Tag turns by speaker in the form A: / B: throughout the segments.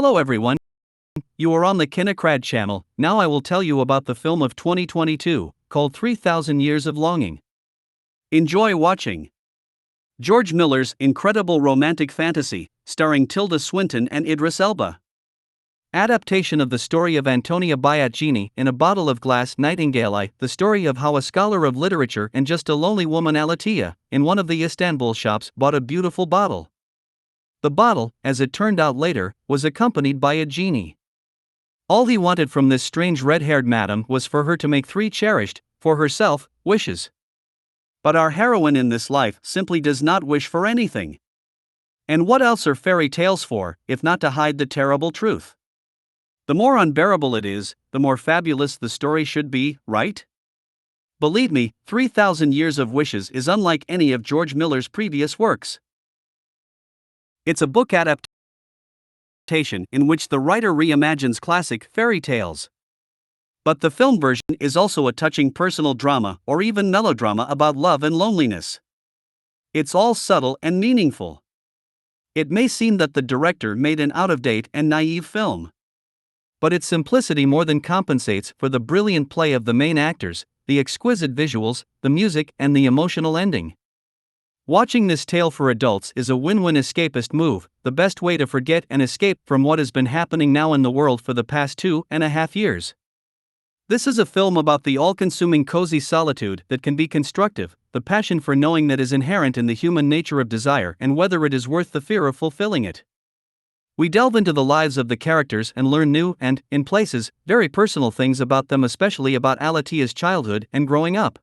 A: Hello everyone, you are on the Kinecrad channel. Now I will tell you about the film of 2022, called 3000 Years of Longing. Enjoy watching. George Miller's incredible romantic fantasy, starring Tilda Swinton and Idris Elba. Adaptation of the story of Antonia Biagini in A Bottle of Glass. Nightingale, the story of how a scholar of literature and just a lonely woman, Alatia, in one of the Istanbul shops bought a beautiful bottle. The bottle, as it turned out later, was accompanied by a genie. All he wanted from this strange red-haired madam was for her to make three cherished, for herself, wishes. But our heroine in this life simply does not wish for anything. And what else are fairy tales for, if not to hide the terrible truth? The more unbearable it is, the more fabulous the story should be, right? Believe me, 3000 Years of Wishes is unlike any of George Miller's previous works. It's a book adaptation in which the writer reimagines classic fairy tales. But the film version is also a touching personal drama or even melodrama about love and loneliness. It's all subtle and meaningful. It may seem that the director made an out-of-date and naive film. But its simplicity more than compensates for the brilliant play of the main actors, the exquisite visuals, the music, and the emotional ending. Watching this tale for adults is a win-win escapist move, the best way to forget and escape from what has been happening now in the world for the past 2.5 years. This is a film about the all-consuming cozy solitude that can be constructive, the passion for knowing that is inherent in the human nature of desire and whether it is worth the fear of fulfilling it. We delve into the lives of the characters and learn new and, in places, very personal things about them, especially about Alatia's childhood and growing up.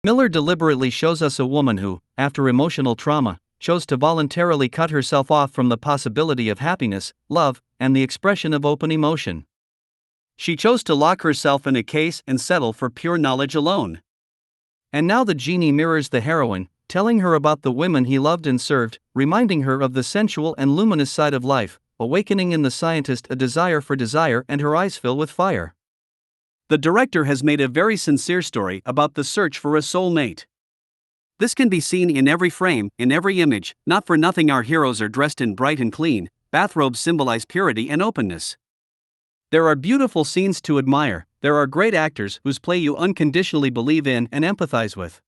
A: Miller deliberately shows us a woman who, after emotional trauma, chose to voluntarily cut herself off from the possibility of happiness, love, and the expression of open emotion. She chose to lock herself in a case and settle for pure knowledge alone. And now the genie mirrors the heroine, telling her about the women he loved and served, reminding her of the sensual and luminous side of life, awakening in the scientist a desire for desire, and her eyes fill with fire. The director has made a very sincere story about the search for a soulmate. This can be seen in every frame, in every image. Not for nothing our heroes are dressed in bright and clean, bathrobes symbolize purity and openness. There are beautiful scenes to admire, there are great actors whose play you unconditionally believe in and empathize with.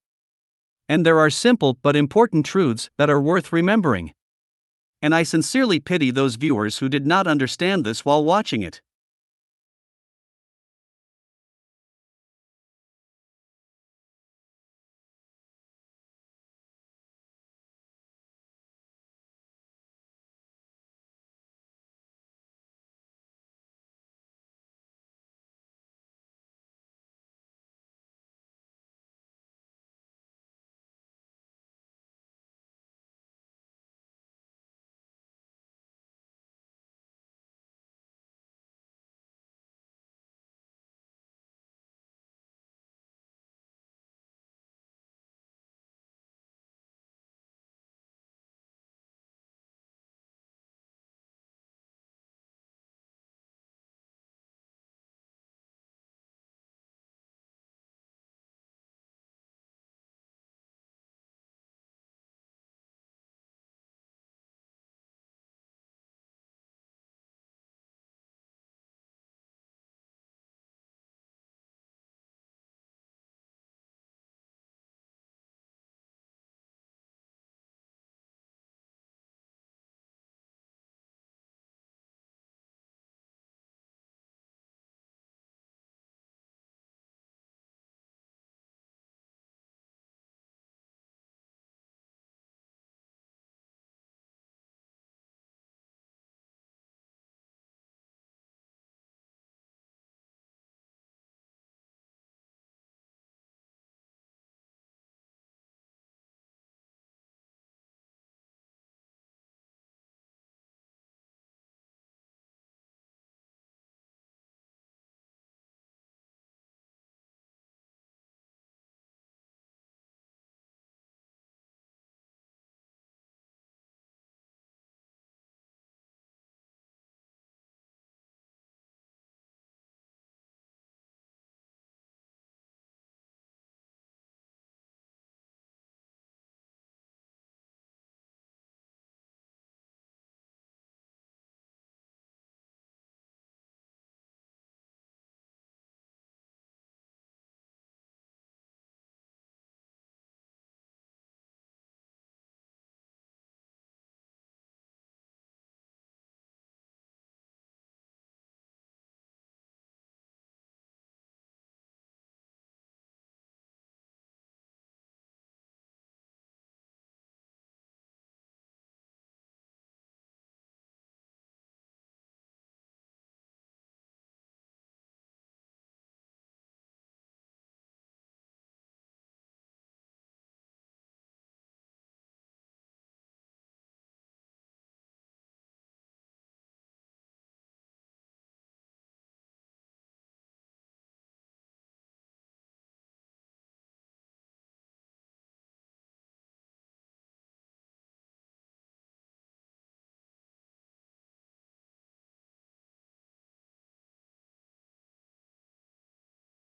A: And there are simple but important truths that are worth remembering. And I sincerely pity those viewers who did not understand this while watching it.